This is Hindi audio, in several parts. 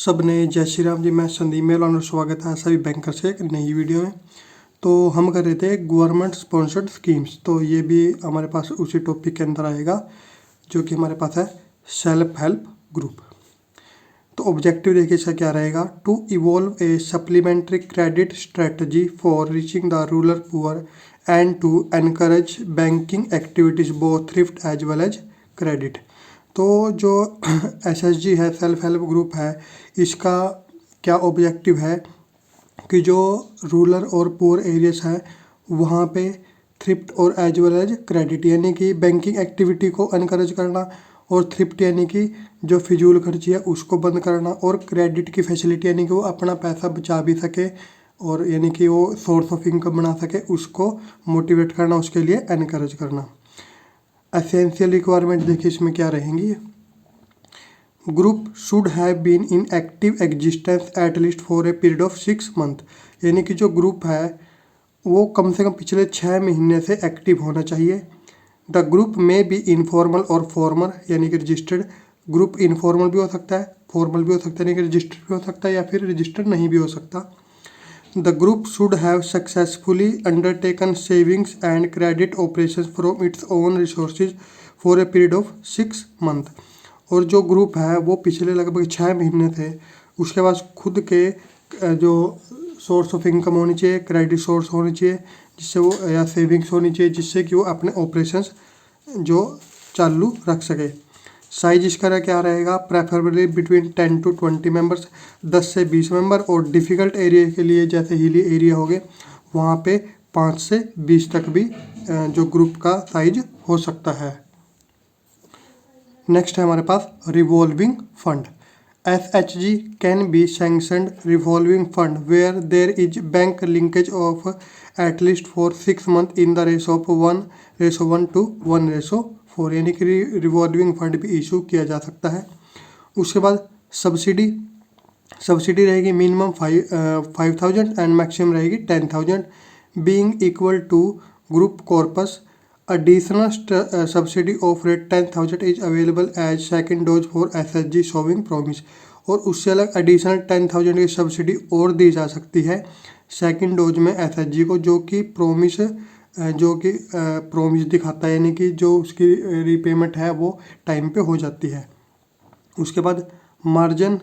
सबने जय श्री राम जी। मैं संदीप मेल और स्वागत है सभी बैंकर्स के एक नई वीडियो में। तो हम कर रहे थे गवर्नमेंट स्पॉन्सर्ड स्कीम्स, तो ये भी हमारे पास उसी टॉपिक के अंदर आएगा जो कि हमारे पास है सेल्फ हेल्प ग्रुप। तो ऑब्जेक्टिव देखिए इसका क्या रहेगा, to evolve a supplementary credit strategy for reaching the rural poor and to encourage banking activities both thrift as well as credit. तो जो एसएचजी है, सेल्फ हेल्प ग्रुप है, इसका क्या ऑब्जेक्टिव है कि जो रूरल और पुअर एरियाज हैं वहाँ पे थ्रिफ्ट और एज वेल एज क्रेडिट यानी कि बैंकिंग एक्टिविटी को एनकरेज करना, और थ्रिफ्ट यानी कि जो फिजूल खर्ची है उसको बंद करना, और क्रेडिट की फैसिलिटी यानी कि वो अपना पैसा बचा भी सके और यानी कि वो सोर्स ऑफ इनकम बना सके, उसको मोटिवेट करना, उसके लिए एनकरेज करना। एसेंशियल रिक्वायरमेंट देखिए इसमें क्या रहेंगी। Group should have been in active existence at least for a period of 6 month, यानी कि जो ग्रुप है वो कम से कम पिछले 6 महीने से एक्टिव होना चाहिए। द ग्रुप में बी इनफॉर्मल और फॉर्मल, यानी कि रजिस्टर्ड। ग्रुप इनफॉर्मल भी हो सकता है, फॉर्मल भी हो सकता है, यानी कि रजिस्टर्ड भी हो सकता है या फिर रजिस्टर्ड नहीं भी हो सकता। The group should have successfully undertaken savings and credit operations from its own resources for a period of 6 months। और जो ग्रुप है वो पिछले लगभग 6 महीने थे उसके पास खुद के जो सोर्स ऑफ इनकम होनी चाहिए, क्रेडिट सोर्स होनी चाहिए जिससे वो, या सेविंग्स होनी चाहिए जिससे कि वो अपने ऑपरेशंस जो चालू रख सके। साइज इसका क्या रहेगा, प्रेफरेबली बिटवीन 10 to 20 मेंबर्स, 10 से 20 मेंबर, और डिफ़िकल्ट एरिया के लिए जैसे हिली एरिया हो गए वहाँ पे 5 से 20 तक भी जो ग्रुप का साइज हो सकता है। नेक्स्ट है हमारे पास revolving fund. SHG can be sanctioned revolving fund where there is bank linkage of at least for 6 month in the ratio of 1:1 to 1:4, यानी कि रिवॉल्विंग फंड भी इशू किया जा सकता है। उसके बाद सब्सिडी रहेगी मिनिमम 5,000 एंड मैक्सिमम रहेगी 10,000, being equal to group corpus. Additional subsidy of rate 10,000 is available as second dose for SHG showing promise, और उससे अलग एडिशनल 10,000 की सब्सिडी और दी जा सकती है सेकंड डोज में SHG को, जो कि प्रोमिस दिखाता है, यानी कि जो उसकी रीपेमेंट है वो टाइम पे हो जाती है। उसके बाद margin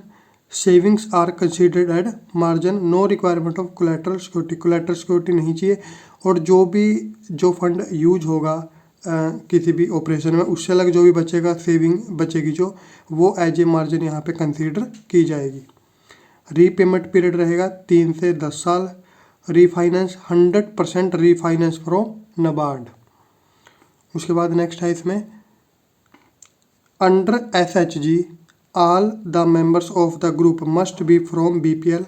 savings are considered as margin, no requirement of collateral security नहीं चाहिए, और जो फंड यूज होगा किसी भी ऑपरेशन में उससे अलग जो भी बचेगा, सेविंग बचेगी जो, वो एज ए मार्जिन यहाँ पे कंसीडर की जाएगी। रीपेमेंट पीरियड रहेगा 3 से 10 साल। Refinance 100% refinance from NABARD. उसके बाद नेक्स्ट है इसमें under SHG all the members of the group must be from BPL।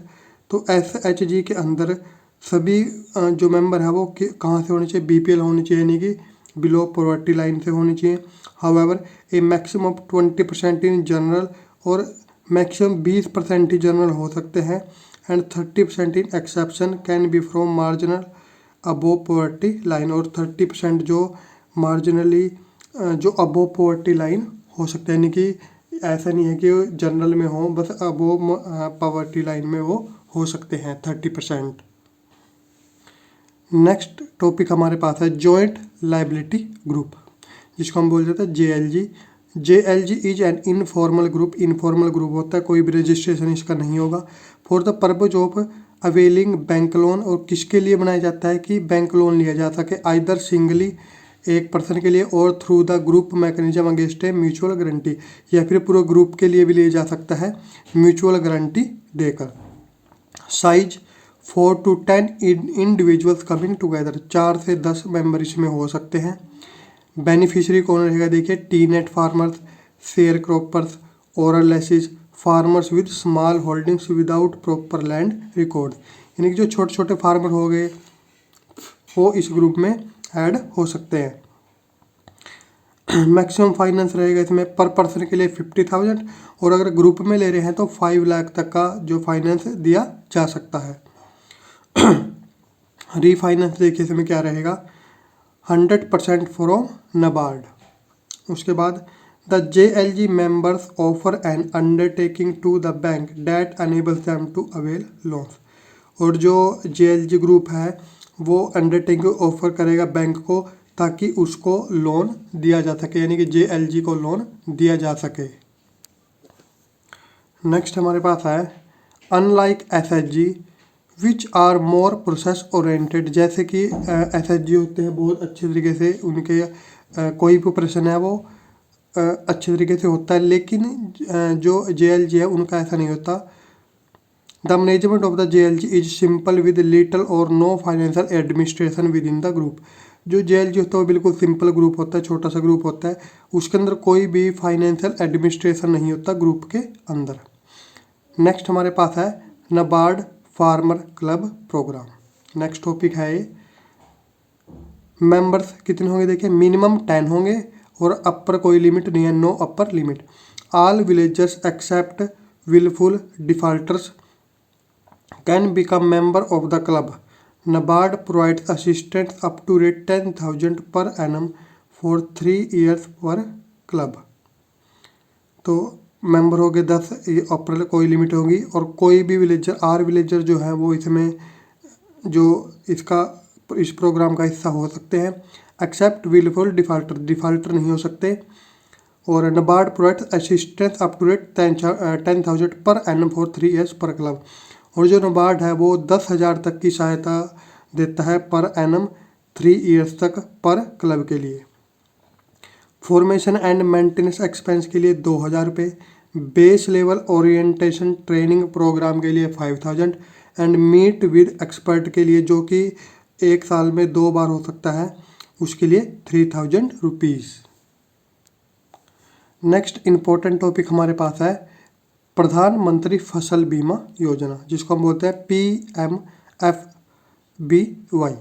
तो SHG के अंदर सभी जो मेंबर है वो कहाँ से होने चाहिए, BPL होनी चाहिए, यानी कि बिलो पॉवर्टी लाइन से होनी चाहिए। However A maximum of 20% in general, और मैक्सिमम 20% ही जनरल हो सकते हैं, and 30% in exception can be from marginal above poverty line, और 30% जो मार्जिनली जो अबोव पॉवर्टी लाइन हो सकते हैं, यानी कि ऐसा नहीं है कि जनरल में हो, बस अबोव पॉवर्टी लाइन में वो हो सकते हैं 30%। नेक्स्ट टॉपिक हमारे पास है जॉइंट लायबिलिटी ग्रुप, जिसको हम बोल देते हैं JLG। JLG is an informal group. Informal group होता है, कोई भी रजिस्ट्रेशन इसका नहीं होगा। For the purpose of availing bank loan, और किसके लिए बनाया जाता है कि बैंक लोन लिया जा सके, आइदर सिंगली एक पर्सन के लिए, और through the group mechanism against a mutual guarantee, या फिर पूरे ग्रुप के लिए भी लिया जा सकता है म्यूचुअल गारंटी देकर। Size 4 to 10 individuals coming together, 4 से 10 मेंबर इसमें हो सकते हैं। बेनिफिशियरी कौन रहेगा देखिए, T-net farmers, share croppers, oral laces, farmers with small holdings without proper land record, यानी कि जो छोटे छोटे फार्मर हो गए वो इस ग्रुप में ऐड हो सकते हैं। मैक्सिमम फाइनेंस रहेगा इसमें पर पर्सन के लिए 50,000, और अगर ग्रुप में ले रहे हैं तो 5 लाख तक का जो फाइनेंस दिया जा सकता है। रीफाइनेंस देखिए इसमें क्या रहेगा, 100% फ्रॉम नाबार्ड। उसके बाद the JLG members offer an undertaking to the bank that enables them to avail loans. और जो JLG ग्रुप है वो अंडरटेकिंग ऑफर करेगा बैंक को ताकि उसको लोन दिया जा सके, यानी कि JLG को लोन दिया जा सके। नेक्स्ट हमारे पास है unlike SHG which are more process oriented. जैसे कि SHG होते हैं बहुत अच्छे तरीके से उनके कोई भी ऑपरेशन है वो अच्छे तरीके से होता है, लेकिन जो JLG है उनका ऐसा नहीं होता। The management of the JLG is simple with little और no financial administration within the group. जो JLG होता है वो बिल्कुल सिंपल ग्रुप होता है, छोटा सा ग्रुप होता है, उसके अंदर कोई भी फाइनेंशियल एडमिनिस्ट्रेशन नहीं होता ग्रुप के अंदर। नेक्स्ट हमारे पास है NABARD farmer club program. Next topic है ये मेंबर्स कितने होंगे, देखिए मिनिमम 10 होंगे और अपर कोई लिमिट नहीं है, no upper limit. All villagers except wilful defaulters can become member of the club. NABARD provides assistance up to rate 10,000 per annum for 3 years per club. तो मेंबर हो गए 10, ये अपर कोई लिमिट होगी और कोई भी विलेजर आर विलेजर जो है वो इसमें जो इसका इस प्रोग्राम का हिस्सा हो सकते हैं। एक्सेप्ट विलफुल डिफॉल्टर नहीं हो सकते। और NABARD provides assistance up to rate 10,000 per annum for 3 years per club. और जो नाबार्ड है वो 10,000 तक की सहायता देता है पर एनम 3 years तक पर क्लब के लिए। फॉर्मेशन एंड मेंटेनेंस एक्सपेंस के लिए 2,000 रुपये, base level orientation training program के लिए 5,000 एंड मीट विद एक्सपर्ट के लिए जो कि 1 साल में 2 बार हो सकता है उसके लिए 3,000 रुपीज़। नेक्स्ट इम्पोर्टेंट टॉपिक हमारे पास है प्रधानमंत्री फसल बीमा योजना, जिसको हम बोलते हैं PMFBY।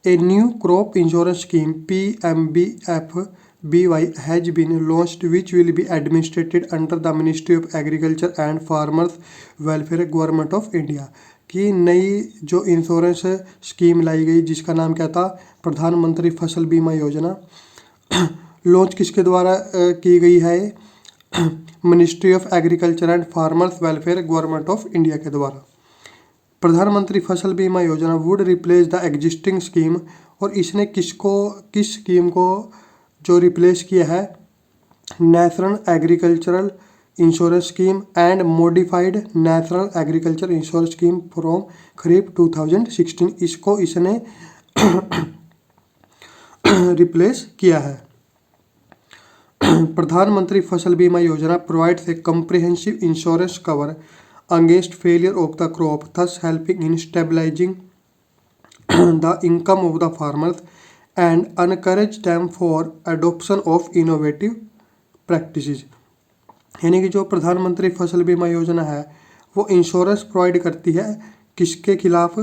A new crop insurance scheme PMBFBY has been launched which will be administered under the ministry of agriculture and farmers welfare government of India. की नई जो इंश्योरेंस स्कीम लाई गई जिसका नाम क्या था, प्रधानमंत्री फसल बीमा योजना। लॉन्च किसके द्वारा की गई है, ministry of agriculture and farmers welfare government of India के द्वारा। प्रधानमंत्री फसल बीमा योजना would replace the existing scheme, और इसने किस स्कीम को जो रिप्लेस किया है, national agricultural insurance scheme and modified national agriculture insurance scheme from kharif 2016, इसको इसने रिप्लेस किया है। प्रधानमंत्री फसल बीमा योजना provides a comprehensive insurance cover against failure of the crop, thus helping in stabilizing the income of the farmers and encourage them for adoption of innovative practices। यानी कि जो प्रधानमंत्री फसल बीमा योजना है वो इंश्योरेंस प्रोवाइड करती है किसके खिलाफ,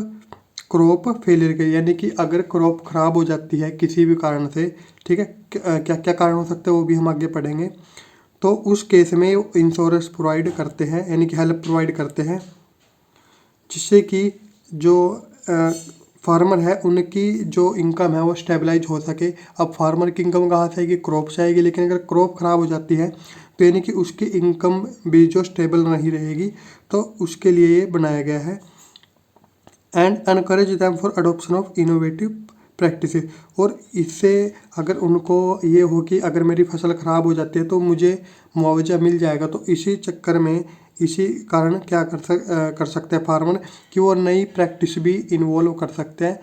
क्रॉप फेलियर के, यानी कि अगर क्रॉप खराब हो जाती है किसी भी कारण से, ठीक है, क्या क्या कारण हो सकते हैं वो भी हम आगे पढ़ेंगे, तो उस केस में इंश्योरेंस प्रोवाइड करते हैं, यानी कि हेल्प प्रोवाइड करते हैं, जिससे कि जो फार्मर है उनकी जो इनकम है वो स्टेबलाइज हो सके। अब फार्मर की इनकम कहाँ से आएगी, क्रॉप से आएगी, लेकिन अगर क्रॉप खराब हो जाती है तो यानी कि उसकी इनकम भी जो स्टेबल नहीं रहेगी, तो उसके लिए ये बनाया गया है। And encourage them for adoption of innovative practices, और इससे अगर उनको ये हो कि अगर मेरी फसल ख़राब हो जाती है तो मुझे मुआवजा मिल जाएगा, तो इसी चक्कर में इसी कारण क्या कर सकते हैं फार्मर कि वो नई प्रैक्टिस भी इन्वॉल्व कर सकते हैं,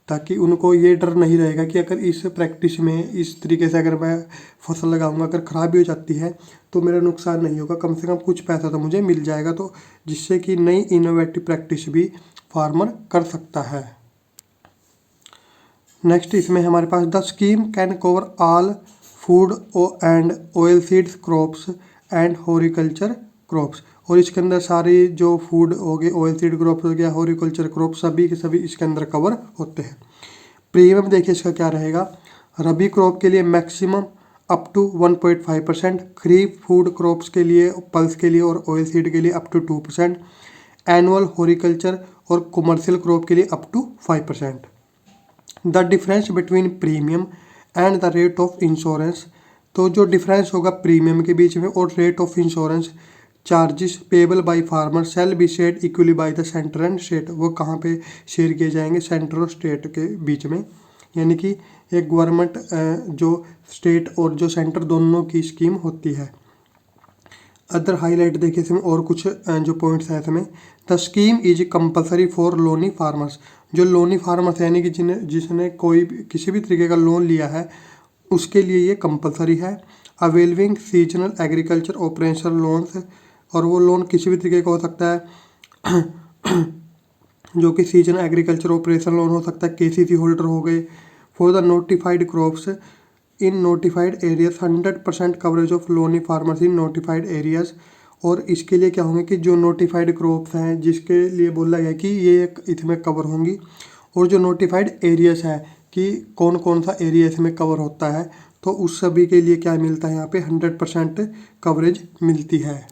ताकि उनको ये डर नहीं रहेगा कि अगर इस प्रैक्टिस में इस तरीके से अगर मैं फसल लगाऊंगा अगर ख़राब भी हो जाती है तो मेरा नुकसान नहीं होगा, कम से कम कुछ पैसा तो मुझे मिल जाएगा, तो जिससे कि नई इनोवेटिव प्रैक्टिस भी फार्मर कर सकता है। नेक्स्ट इसमें हमारे पास the scheme can cover all food and oil seeds crops and horticulture crops, और इसके अंदर सारी जो फूड हो गए, ऑयल सीड क्रॉप्स हो गया, हॉर्टिकल्चर क्रॉप्स, सभी के सभी इसके अंदर कवर होते हैं। प्रीमियम देखिए इसका क्या रहेगा, रबी क्रॉप के लिए maximum up to 1.5%, kharif food crops के लिए, पल्स के लिए और ऑयल सीड के लिए अप टू 2%, एनुअल हॉर्टिकल्चर और कमर्शियल क्रॉप के लिए up to 5%। The difference between premium and the rate of insurance तो जो डिफरेंस होगा प्रीमियम के बीच में और rate of insurance charges payable by farmer shall be shared equally by the centre and state, वो कहाँ पे शेयर किए जाएंगे, सेंटर और स्टेट के बीच में। यानी कि एक गवर्नमेंट जो स्टेट और जो सेंटर दोनों की स्कीम होती है। अदर हाईलाइट देखिए इसमें और कुछ जो पॉइंट्स हैं इसमें। The scheme is compulsory for Loni farmers, जो लोनी फार्मर्स यानी कि जिसने कोई किसी भी तरीके का लोन लिया है उसके लिए ये कंपलसरी है। अवेलविंग सीजनल एग्रीकल्चर ऑपरेशन लोन्स, और वो लोन किसी भी तरीके का हो सकता है जो कि सीजनल एग्रीकल्चर ऑपरेशन लोन हो सकता है, केसीसी होल्डर हो गए। For the notified crops in notified areas 100% coverage of Loni farmers in notified areas, और इसके लिए क्या होंगे कि जो नोटिफाइड क्रॉप्स हैं जिसके लिए बोला गया कि ये इसमें कवर होंगी, और जो नोटिफाइड एरियाज है कि कौन कौन सा एरिया इसमें कवर होता है, तो उस सभी के लिए क्या मिलता है यहाँ पे 100% कवरेज मिलती है।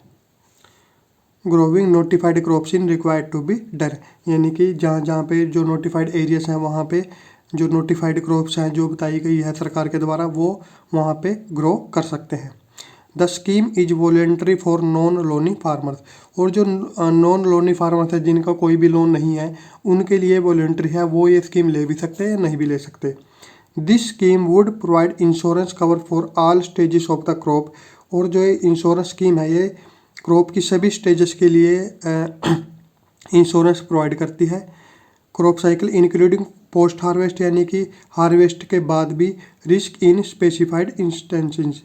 Growing notified crops in required to be done, यानी कि जहाँ जहाँ पे जो नोटिफाइड एरियाज हैं वहाँ पे जो नोटिफाइड क्रॉप्स हैं जो बताई गई है सरकार के द्वारा वो वहाँ पे ग्रो कर सकते हैं। The scheme is voluntary for non Loni farmers, और जो नॉन लोनी फार्मर्स है जिनका कोई भी लोन नहीं है उनके लिए वॉलेंट्री है, वो ये स्कीम ले भी सकते हैं या नहीं भी ले सकते। This scheme would provide insurance cover for all stages of the crop, और जो ये इंश्योरेंस स्कीम है ये क्रॉप की सभी स्टेजेस के लिए इंश्योरेंस प्रोवाइड करती है। Crop cycle including post harvest, यानी कि हार्वेस्ट के बाद भी रिस्क इन स्पेसिफाइड इंस्टेंसेस।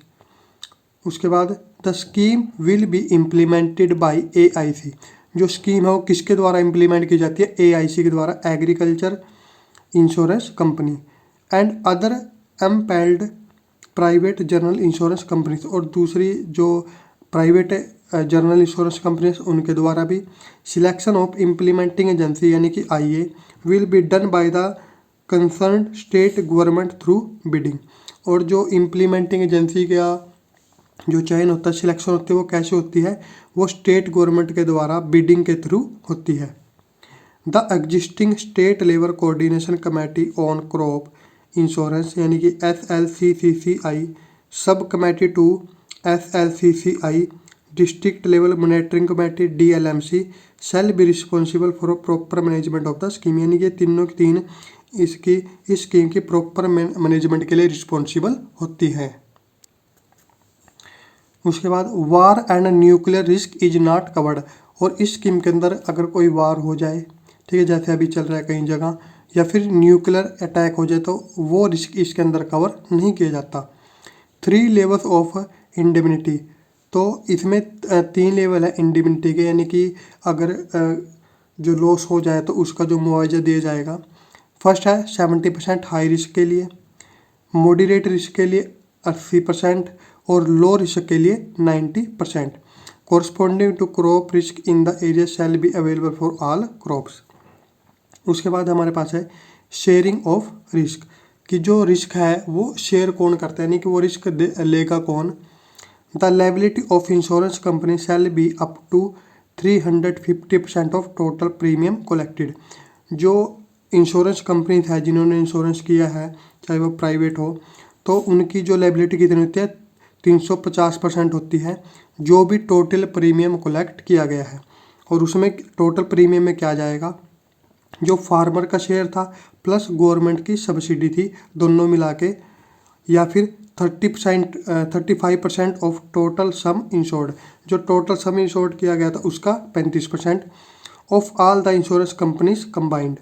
उसके बाद the scheme will be implemented by AIC, जो स्कीम है वो किसके द्वारा इम्प्लीमेंट की जाती है, AIC के द्वारा, agriculture insurance company and other empanelled private general insurance companies, और दूसरी जो प्राइवेट जनरल इंश्योरेंस कंपनीज उनके द्वारा भी। सिलेक्शन ऑफ इम्प्लीमेंटिंग एजेंसी यानी कि IA will be done by the concern state government through bidding, और जो इम्प्लीमेंटिंग एजेंसी का जो चयन होता है, सिलेक्शन होती है, वो कैसे होती है, वो स्टेट गवर्नमेंट के द्वारा बिडिंग के थ्रू होती है। The existing state level coordination committee on crop insurance यानी कि SLCCCI sub committee to SLCCI district level monitoring committee DLMC shall be responsible for proper management of the scheme, यानी कि तीनों की तीन इस स्कीम की प्रॉपर मैनेजमेंट के लिए रिस्पॉन्सिबल होती है। उसके बाद war and nuclear risk is not covered, और इस स्कीम के अंदर अगर कोई वार हो जाए, ठीक है, जैसे अभी चल रहा है कई जगह, या फिर न्यूक्लियर अटैक हो जाए तो वो रिस्क इसके अंदर कवर नहीं किया जाता। 3 लेवल्स ऑफ इंडेमनिटी, तो इसमें 3 लेवल है इंडेमनिटी के, यानी कि अगर जो लॉस हो जाए तो उसका जो मुआवजा दिया जाएगा। फर्स्ट है 70% हाई रिस्क के लिए, मॉडरेट रिस्क के लिए 80% और लो रिस्क के लिए 90%। Corresponding to crop risk in the area shall be available for all crops. उसके बाद हमारे पास है शेयरिंग ऑफ रिस्क, कि जो रिस्क है वो शेयर कौन करता है, यानी कि वो रिस्क लेगा कौन। The liability of insurance company shall be up to 350% of total premium collected, जो इंश्योरेंस कंपनी है जिन्होंने इंश्योरेंस किया है चाहे वो प्राइवेट हो, तो उनकी जो लायबिलिटी कितनी होती है 350% होती है जो भी टोटल प्रीमियम कलेक्ट किया गया है। और उसमें टोटल प्रीमियम में क्या जाएगा, जो फार्मर का शेयर था प्लस गवर्नमेंट की सब्सिडी थी, दोनों मिला के, या फिर 35% ऑफ टोटल सम इंश्योर्ड, जो टोटल सम इंश्योर्ड किया गया था उसका 35% of all the insurance companies combined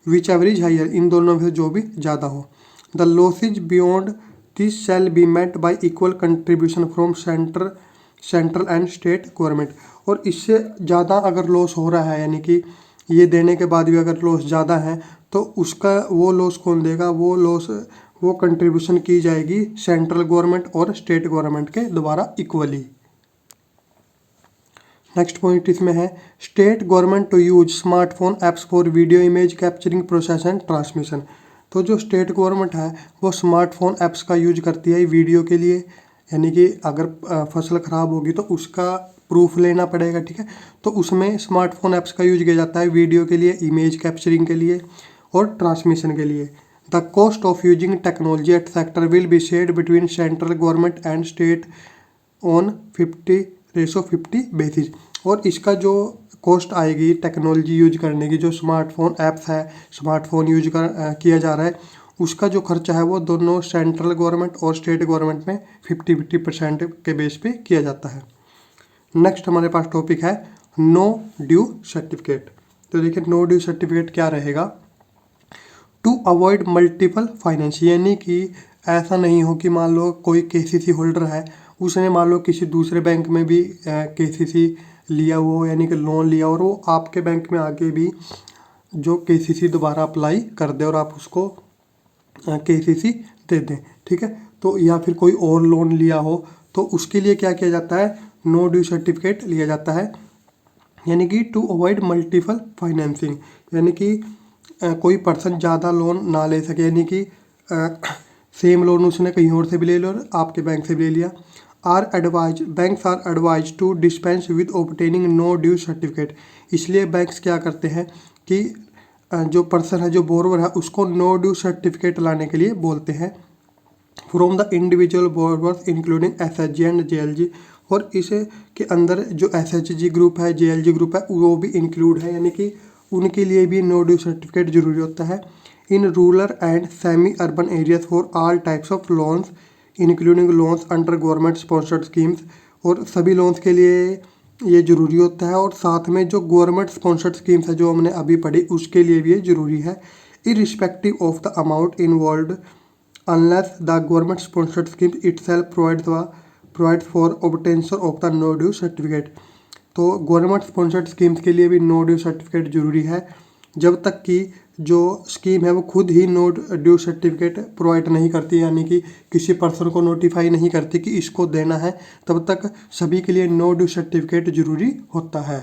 which average higher, इन दोनों में से जो भी ज़्यादा हो। The losses beyond this shall be met by equal contribution from central and state government, और इससे ज़्यादा अगर लॉस हो रहा है, यानी कि ये देने के बाद भी अगर लॉस ज़्यादा है तो उसका वो लॉस कौन देगा, वो कंट्रीब्यूशन की जाएगी सेंट्रल गवर्नमेंट और स्टेट गवर्नमेंट के द्वारा इक्वली। नेक्स्ट पॉइंट इसमें है state government to use smartphone apps for video image capturing process and transmission, तो जो स्टेट गवर्नमेंट है वो स्मार्टफोन ऐप्स का यूज करती है वीडियो के लिए, यानी कि अगर फसल ख़राब होगी तो उसका प्रूफ लेना पड़ेगा, ठीक है, तो उसमें स्मार्टफोन ऐप्स का यूज किया जाता है वीडियो के लिए, इमेज कैप्चरिंग के लिए और ट्रांसमिशन के लिए। The cost of using technology at sector will be shared between central government and state on 50:50 basis. और इसका जो कॉस्ट आएगी टेक्नोलॉजी यूज करने की, जो स्मार्टफोन ऐप्स है, स्मार्टफोन यूज किया जा रहा है, उसका जो खर्चा है वो दोनों सेंट्रल गवर्नमेंट और स्टेट गवर्नमेंट में 50-50% के बेस पे किया जाता है। नेक्स्ट हमारे पास टॉपिक है नो ड्यू सर्टिफिकेट। तो देखिए नो ड्यू सर्टिफिकेट क्या रहेगा। टू अवॉइड मल्टीपल फाइनेंस, यानी कि ऐसा नहीं हो कि मान लो कोई केसीसी होल्डर है, उसने मान लो किसी दूसरे बैंक में भी केसीसी लिया हुआ हो, यानी कि लोन लिया, और वो आपके बैंक में आके भी जो केसीसी दोबारा अप्लाई कर दे और आप उसको केसीसी दे दें, ठीक है। तो या फिर कोई और लोन लिया हो तो उसके लिए क्या किया जाता है, नो ड्यू सर्टिफिकेट लिया जाता है। यानी कि टू अवॉइड मल्टीपल फाइनेंसिंग, यानी कि कोई पर्सन ज़्यादा लोन ना ले सके, यानी कि सेम लोन उसने कहीं और से भी ले लिया और आपके बैंक से भी ले लिया। Banks are advise to dispense with obtaining no due certificate. इसलिए बैंक्स क्या करते हैं कि जो पर्सन है, जो बोरोवर है, उसको नो ड्यू सर्टिफिकेट लाने के लिए बोलते हैं from the individual borrowers including SHG and JLG. और इसे के अंदर जो एसएचजी ग्रुप है, जेएलजी ग्रुप है, वो भी इंक्लूड है, यानी कि उनके लिए भी नो ड्यू सर्टिफिकेट जरूरी होता है। In rural and semi urban areas for all types of loans including loans under government sponsored schemes. और सभी लोन्स के लिए ये ज़रूरी होता है, और साथ में जो गवर्नमेंट स्पॉन्सर्ड स्कीम्स है जो हमने अभी पढ़ी, उसके लिए भी ये ज़रूरी है, irrespective of the amount involve unless the government sponsored scheme itself provides for obtention of the no due certificate। तो गवर्नमेंट स्पॉन्सर्ड स्कीम्स के लिए भी नो ड्यू सर्टिफिकेट जरूरी है। जब तक कि जो स्कीम है वो खुद ही नो ड्यू सर्टिफिकेट प्रोवाइड नहीं करती, यानी कि किसी पर्सन को नोटिफाई नहीं करती कि इसको देना है, तब तक सभी के लिए नो ड्यू सर्टिफिकेट जरूरी होता है।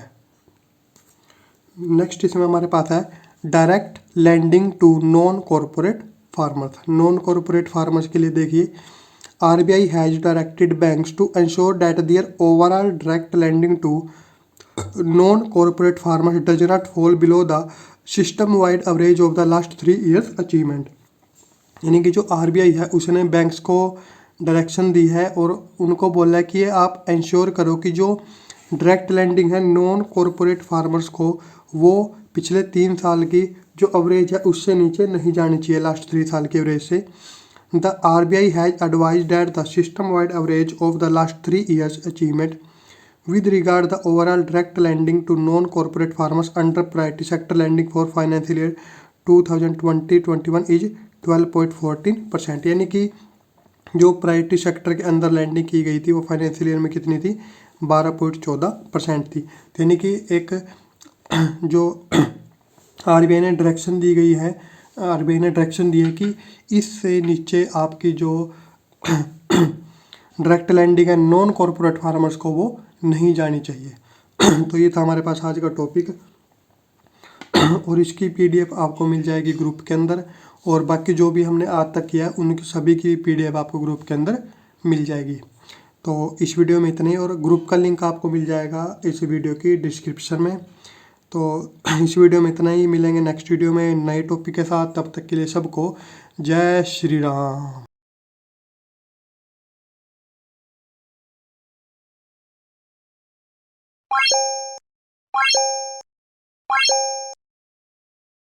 नेक्स्ट इसमें हमारे पास है direct lending to non corporate farmers. Non corporate farmers के लिए देखिए, RBI has directed banks to ensure that their overall direct lending to non corporate farmers does not fall below the system wide average of the last 3 years achievement. यानी कि जो आरबीआई है उसने बैंक्स को डायरेक्शन दी है और उनको बोला है कि आप इंश्योर करो कि जो डायरेक्ट लैंडिंग है नॉन कॉरपोरेट फार्मर्स को, वो पिछले 3 साल की जो एवरेज है उससे नीचे नहीं जानी चाहिए, लास्ट 3 साल की एवरेज से। The RBI has advise that the system wide average of the last 3 years achievement with regard the overall direct lending to non-corporate farmers under priority sector lending for financial year 2020-21 is 12.14%। यानी कि जो प्रायोरिटी सेक्टर के अंदर लैंडिंग की गई थी वो फाइनेंशियल ईयर में कितनी थी, 12.14% थी। तो यानी कि एक जो आरबीआई ने डायरेक्शन दी गई है, आरबीआई ने डायरेक्शन दी है कि इससे नीचे आपकी जो डायरेक्ट लैंडिंग है नॉन कॉरपोरेट फार्मर्स को, वो नहीं जानी चाहिए। तो ये था हमारे पास आज का टॉपिक, और इसकी पीडीएफ आपको मिल जाएगी ग्रुप के अंदर, और बाकी जो भी हमने आज तक किया है उनकी सभी की पीडीएफ आपको ग्रुप के अंदर मिल जाएगी। तो इस वीडियो में इतना ही, और ग्रुप का लिंक आपको मिल जाएगा इस वीडियो की डिस्क्रिप्शन में। तो इस वीडियो में इतना ही, मिलेंगे नेक्स्ट वीडियो में नए टॉपिक के साथ। तब तक के लिए सबको जय श्री राम।